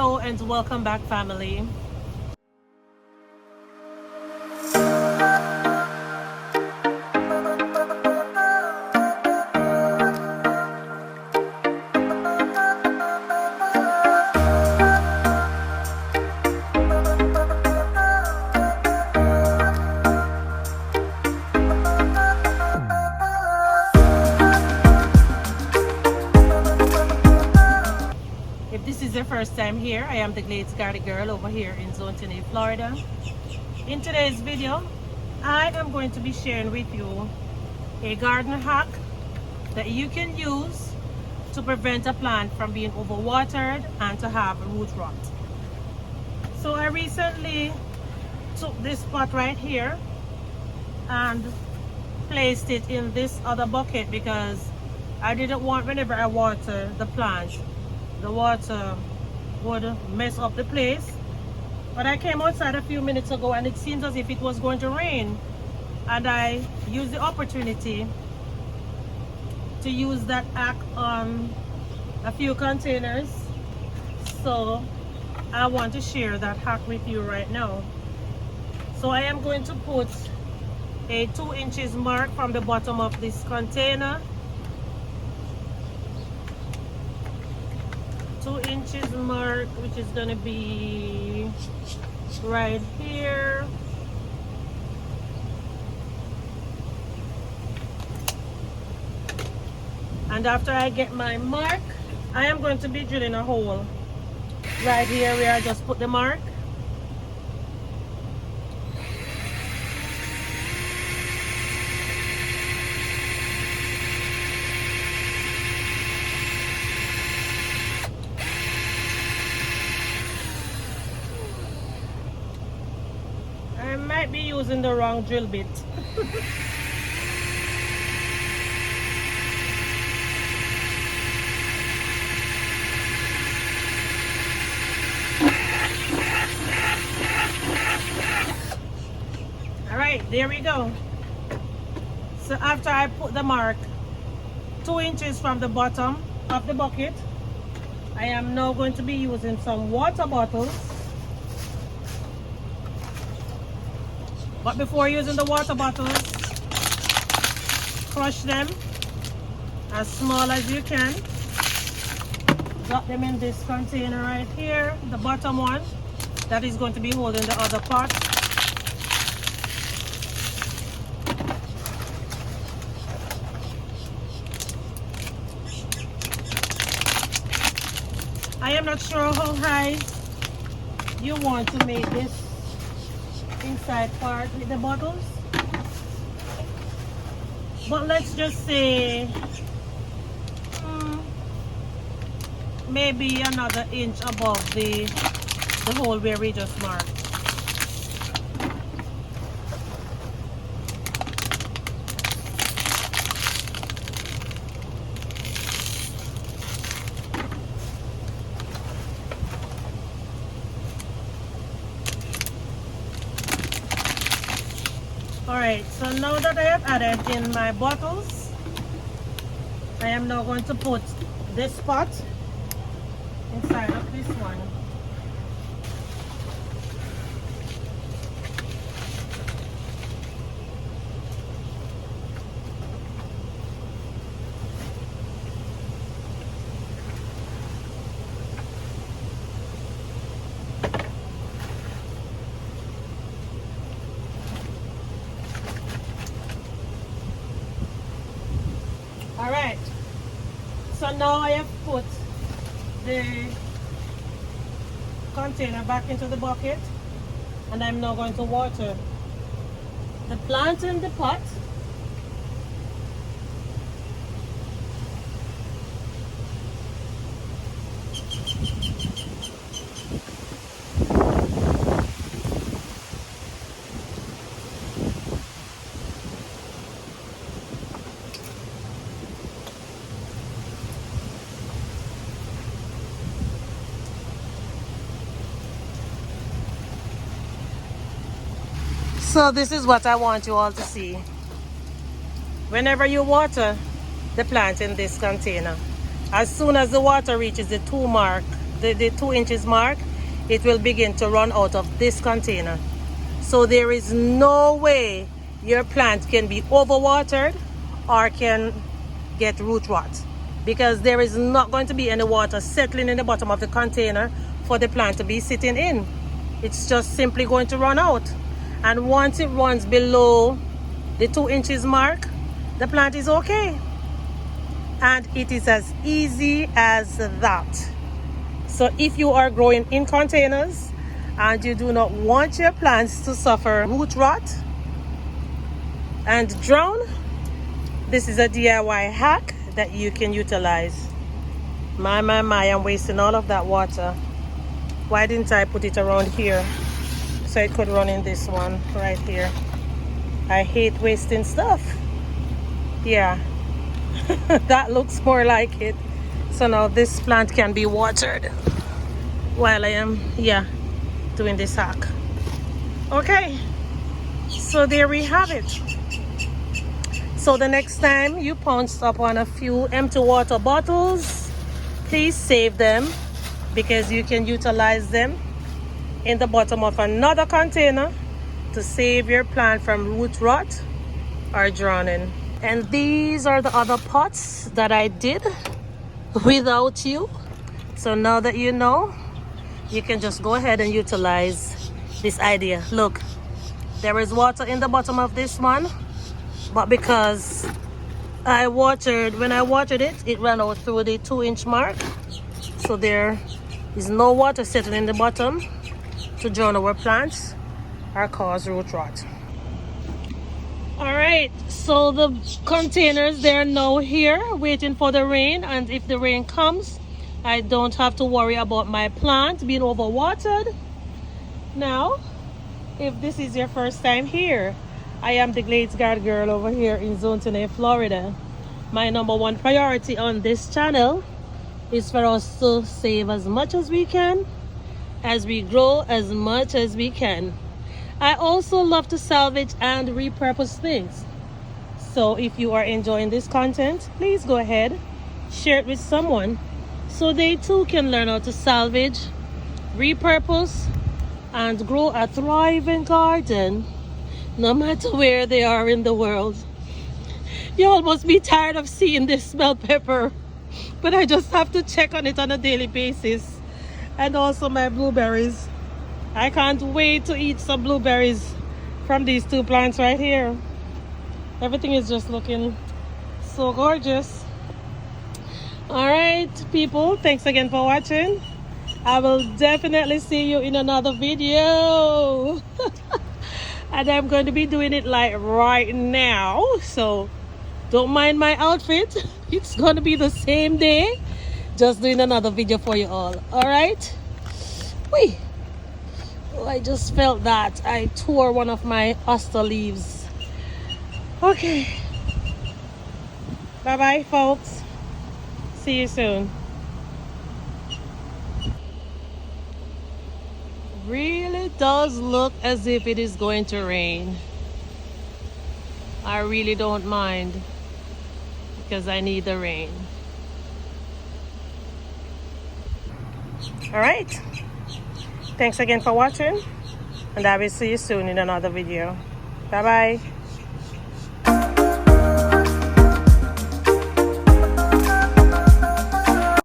Hello and welcome back, family. If this is your first time here, I am the Glades Garden Girl over here in Zone 10A, Florida. In today's video, I am going to be sharing with you a garden hack that you can use to prevent a plant from being overwatered and to have root rot. So I recently took this pot right here and placed it in this other bucket because I didn't want, whenever I water the plant, the water would mess up the place. But I came outside a few minutes ago and it seems as if it was going to rain, and I used the opportunity to use that hack on a few containers. So I want to share that hack with you right now. So I am going to put a 2 inches mark from the bottom of this container. 2 inches mark, which is going to be right here. And after I get my mark, I am going to be drilling a hole right here where I just put the mark. I might be using the wrong drill bit. Alright, there we go. So after I put the mark 2 inches from the bottom of the bucket, I am now going to be using some water bottles. But before using the water bottles, crush them as small as you can. Drop them in this container right here, the bottom one, that is going to be holding the other pot. I am not sure how high you want to make this inside part with the bottles, but let's just say maybe another inch above the hole where we just marked. Alright, so now that I have added in my bottles, I am now going to put this pot inside of this one. Alright, so now I have put the container back into the bucket, and I'm now going to water the plant in the pot. So this is what I want you all to see. Whenever you water the plant in this container, as soon as the water reaches the 2 mark, the 2 inches mark, it will begin to run out of this container. So there is no way your plant can be overwatered or can get root rot, because there is not going to be any water settling in the bottom of the container for the plant to be sitting in. It's just simply going to run out. And once it runs below the 2 inches mark, the plant is okay. And it is as easy as that. So if you are growing in containers and you do not want your plants to suffer root rot and drown, this is a DIY hack that you can utilize. My, I'm wasting all of that water. Why didn't I put it around here so it could run in this one right here? I hate wasting stuff. Yeah. That looks more like it. So now this plant can be watered while I am doing this hack. Okay, so there we have it. So the next time you pounce upon a few empty water bottles, please save them, because you can utilize them in the bottom of another container to save your plant from root rot or drowning. And these are the other pots that I did without you. So now that you know, you can just go ahead and utilize this idea. Look, there is water in the bottom of this one, but because when I watered it, it ran out through the 2 inch mark. So there is no water settling in the bottom to drown our plants or cause root rot. All right, so the containers, they're now here waiting for the rain, and if the rain comes, I don't have to worry about my plant being overwatered. Now, if this is your first time here, I am the Glades Garden Girl over here in Zone 10, Florida. My #1 priority on this channel is for us to save as much as we can, as we grow as much as we can. I also love to salvage and repurpose things. So if you are enjoying this content, please go ahead, share it with someone so they too can learn how to salvage, repurpose, and grow a thriving garden no matter where they are in the world. You all must be tired of seeing this bell pepper, but I just have to check on it on a daily basis. And also my blueberries. I can't wait to eat some blueberries from these 2 plants right here. Everything is just looking so gorgeous. All right, people, thanks again for watching. I will definitely see you in another video. And I'm going to be doing it like right now, so don't mind my outfit. It's going to be the same day, just doing another video for you all. All right. Wait. Oh, I just felt that I tore one of my aster leaves. Okay. Bye bye, folks. See you soon. Really does look as if it is going to rain. I really don't mind, because I need the rain. All right. Thanks again for watching, and I will see you soon in another video. Bye bye.